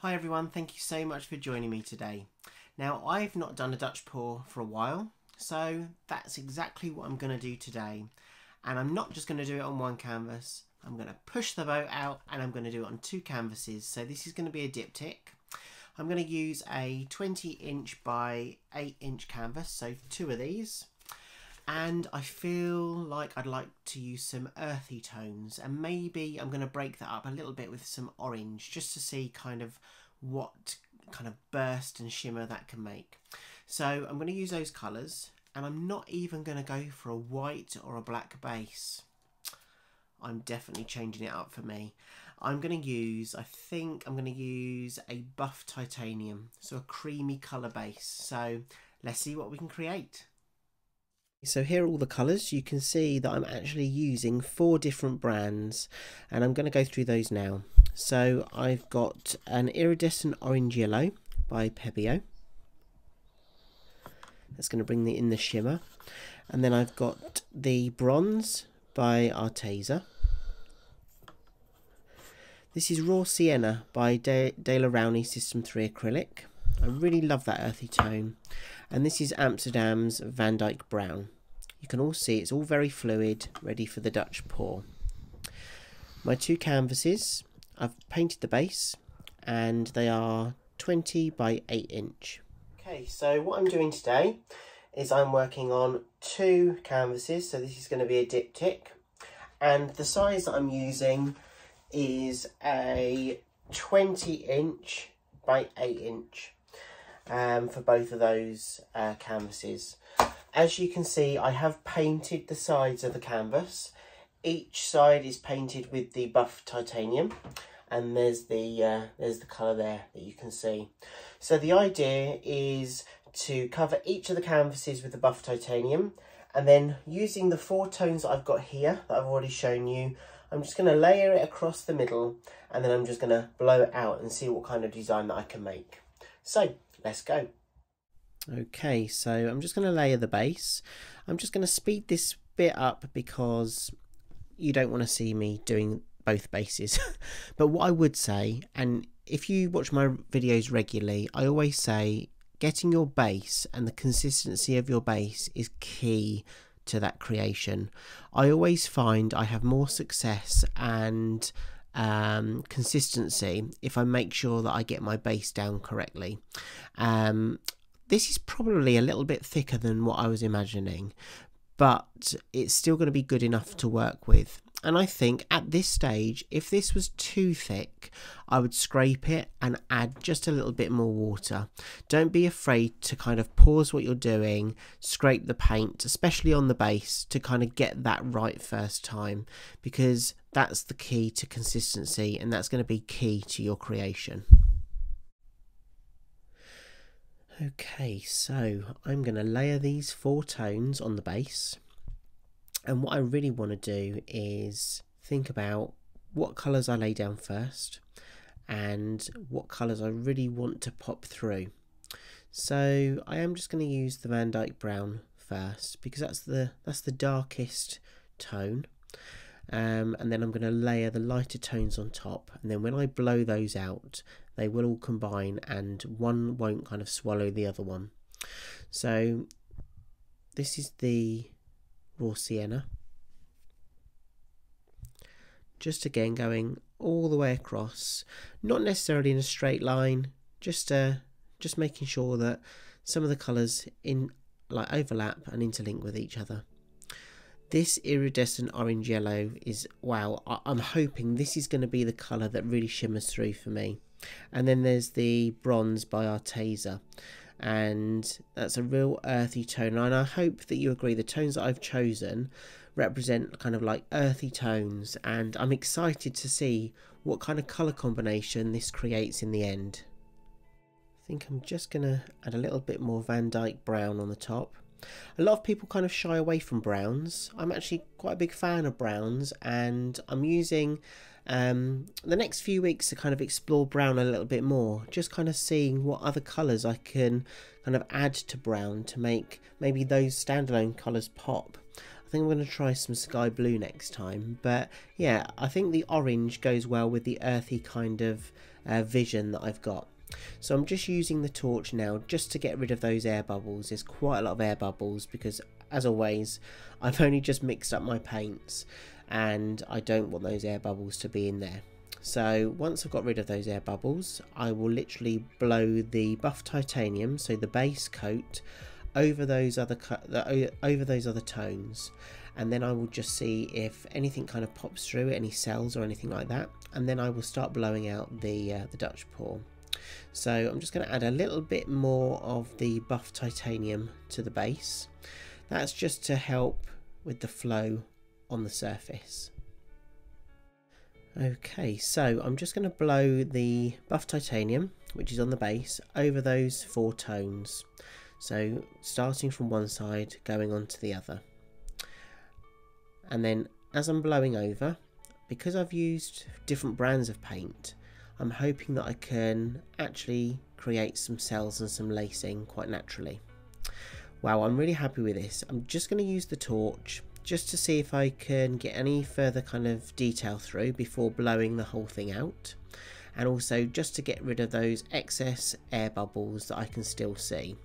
Hi everyone, thank you so much for joining me today. Now I've not done a Dutch pour for a while, so that's exactly what I'm going to do today. And I'm not just going to do it on one canvas, I'm going to push the boat out and I'm going to do it on two canvases. So this is going to be a diptych. I'm going to use a 20" by 8" canvas, so two of these. And I feel like I'd like to use some earthy tones, and maybe I'm going to break that up a little bit with some orange just to see kind of what kind of burst and shimmer that can make. So I'm going to use those colours, and I'm not even going to go for a white or a black base. I'm definitely changing it up for me. I'm going to use, I think I'm going to use a buff titanium, so a creamy colour base. So let's see what we can create. So here are all the colours. You can see that I'm actually using 4 different brands, and I'm going to go through those now. So I've got an iridescent orange yellow by Pebeo. That's going to bring in the shimmer. And then I've got the bronze by Arteza. This is raw Sienna by Rowney System 3 acrylic. I really love that earthy tone. And this is Amsterdam's Van Dyke brown. You can all see it's all very fluid, ready for the Dutch pour. My two canvases, I've painted the base, and they are 20 by 8". Okay, so what I'm doing today is I'm working on 2 canvases, so this is going to be a diptych, and the size that I'm using is a 20" by 8" for both of those canvases. As you can see, I have painted the sides of the canvas. Each side is painted with the buff titanium, and there's the colour there that you can see. So the idea is to cover each of the canvases with the buff titanium, and then using the 4 tones that I've got here that I've already shown you, I'm just going to layer it across the middle, and then I'm just going to blow it out and see what kind of design that I can make. So let's go. Okay, so I'm just going to layer the base. I'm just going to speed this bit up because you don't want to see me doing both bases. But what I would say, and if you watch my videos regularly, I always say getting your base and the consistency of your base is key to that creation. I always find I have more success and consistency if I make sure that I get my base down correctly. This is probably a little bit thicker than what I was imagining, but it's still going to be good enough to work with. And I think at this stage, if this was too thick, I would scrape it and add just a little bit more water. Don't be afraid to kind of pause what you're doing, scrape the paint, especially on the base, to kind of get that right first time, because that's the key to consistency, and that's going to be key to your creation. Okay, so I'm going to layer these 4 tones on the base, and what I really want to do is think about what colours I lay down first and what colours I really want to pop through. So I am just going to use the Van Dyke brown first because that's the darkest tone, and then I'm going to layer the lighter tones on top, and then when I blow those out, they will all combine and one won't kind of swallow the other one. So this is the raw Sienna. Just again going all the way across, not necessarily in a straight line, just making sure that some of the colours overlap and interlink with each other. This iridescent orange yellow is, wow, I'm hoping this is going to be the colour that really shimmers through for me. And then there's the bronze by Arteza, and that's a real earthy tone, and I hope that you agree the tones that I've chosen represent kind of like earthy tones, and I'm excited to see what kind of colour combination this creates in the end. I think I'm just going to add a little bit more Van Dyke brown on the top. A lot of people kind of shy away from browns. I'm actually quite a big fan of browns, and I'm using the next few weeks to kind of explore brown a little bit more, just kind of seeing what other colours I can kind of add to brown to make maybe those standalone colours pop. I think I'm going to try some sky blue next time. But yeah, I think the orange goes well with the earthy kind of vision that I've got. So I'm just using the torch now just to get rid of those air bubbles. There's quite a lot of air bubbles because, as always, I've only just mixed up my paints and I don't want those air bubbles to be in there. So once I've got rid of those air bubbles, I will literally blow the buff titanium, so the base coat, over those other tones, and then I will just see if anything kind of pops through, any cells or anything like that, and then I will start blowing out the Dutch pour. So I'm just going to add a little bit more of the buff titanium to the base. That's just to help with the flow on the surface. Okay, so I'm just going to blow the buff titanium, which is on the base, over those 4 tones. So starting from one side, going on to the other. And then as I'm blowing over, because I've used different brands of paint, I'm hoping that I can actually create some cells and some lacing quite naturally. Wow, I'm really happy with this. I'm just going to use the torch just to see if I can get any further kind of detail through before blowing the whole thing out. And also just to get rid of those excess air bubbles that I can still see.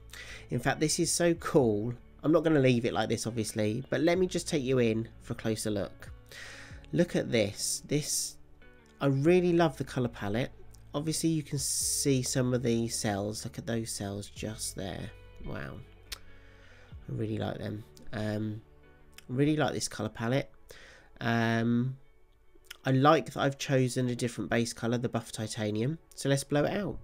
In fact, this is so cool. I'm not going to leave it like this, obviously, but let me just take you in for a closer look. Look at this. I really love the colour palette. Obviously you can see some of the cells. Look at those cells just there. Wow, I really like them. Really like this colour palette. I like that I've chosen a different base colour, the buff titanium. So let's blow it out.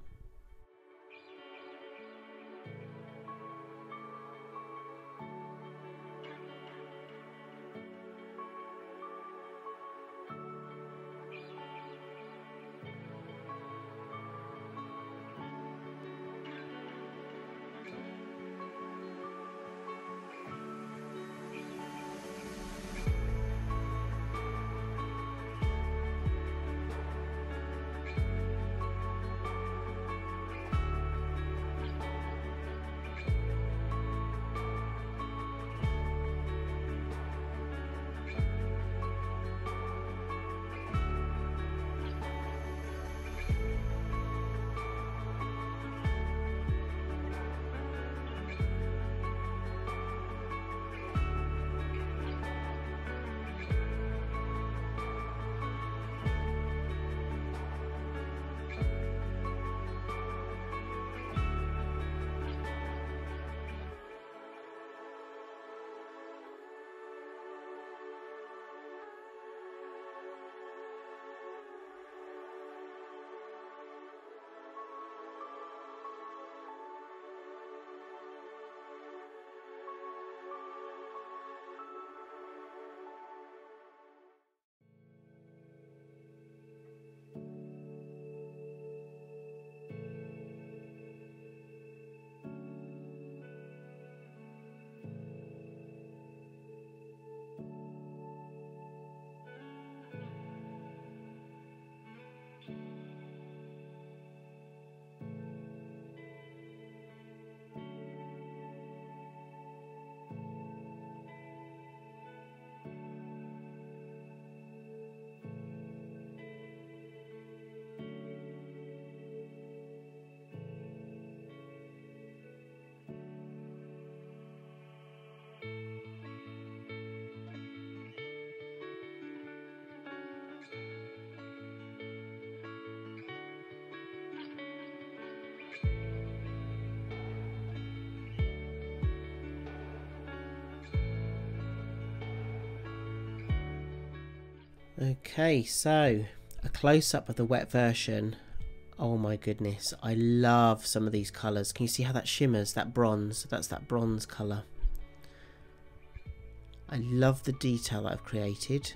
Okay, so a close-up of the wet version. Oh my goodness, I love some of these colours. Can you see how that shimmers, that bronze? That's that bronze colour. I love the detail that I've created.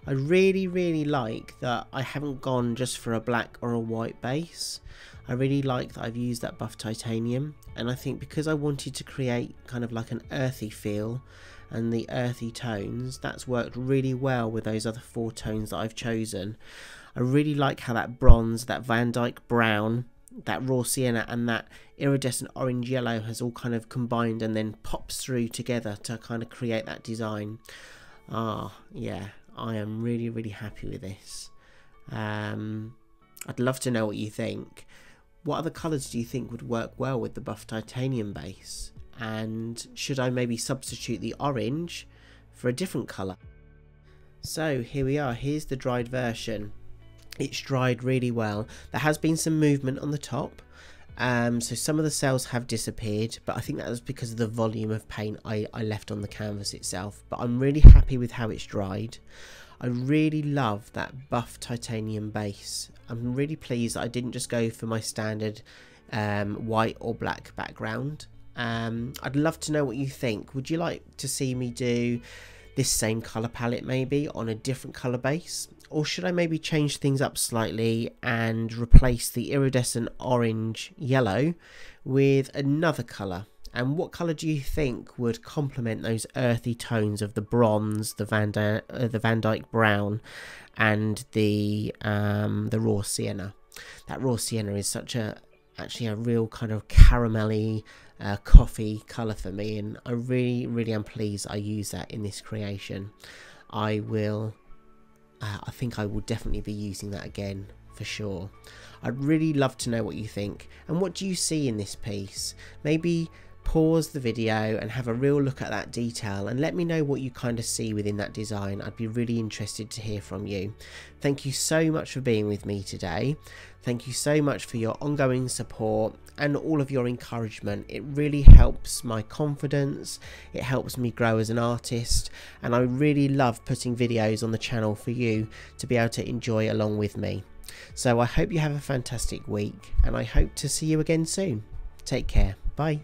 I really like that I haven't gone just for a black or a white base. I really like that I've used that buff titanium, and I think because I wanted to create kind of like an earthy feel and the earthy tones, that's worked really well with those other 4 tones that I've chosen. I really like how that bronze, that Van Dyke brown, that raw sienna and that iridescent orange yellow has all kind of combined and then pops through together to kind of create that design. Yeah, I am really happy with this. I'd love to know what you think. What other colours do you think would work well with the buff titanium base? And should I maybe substitute the orange for a different colour? So here we are, here's the dried version. It's dried really well. There has been some movement on the top, so some of the cells have disappeared, but I think that was because of the volume of paint I left on the canvas itself. But I'm really happy with how it's dried. I really love that buff titanium base. I'm really pleased that I didn't just go for my standard white or black background. I'd love to know what you think. Would you like to see me do this same colour palette maybe on a different colour base? Or should I maybe change things up slightly and replace the iridescent orange yellow with another colour? And what colour do you think would complement those earthy tones of the bronze, the Van Dyke brown, and the raw sienna? That raw sienna is actually a real kind of caramelly coffee colour for me, and I really am pleased I use that in this creation. I think I will definitely be using that again for sure. I'd really love to know what you think, and what do you see in this piece? Maybe pause the video and have a real look at that detail and let me know what you kind of see within that design. I'd be really interested to hear from you. Thank you so much for being with me today. Thank you so much for your ongoing support and all of your encouragement. It really helps my confidence, it helps me grow as an artist, and I really love putting videos on the channel for you to be able to enjoy along with me. So I hope you have a fantastic week, and I hope to see you again soon. Take care. Bye.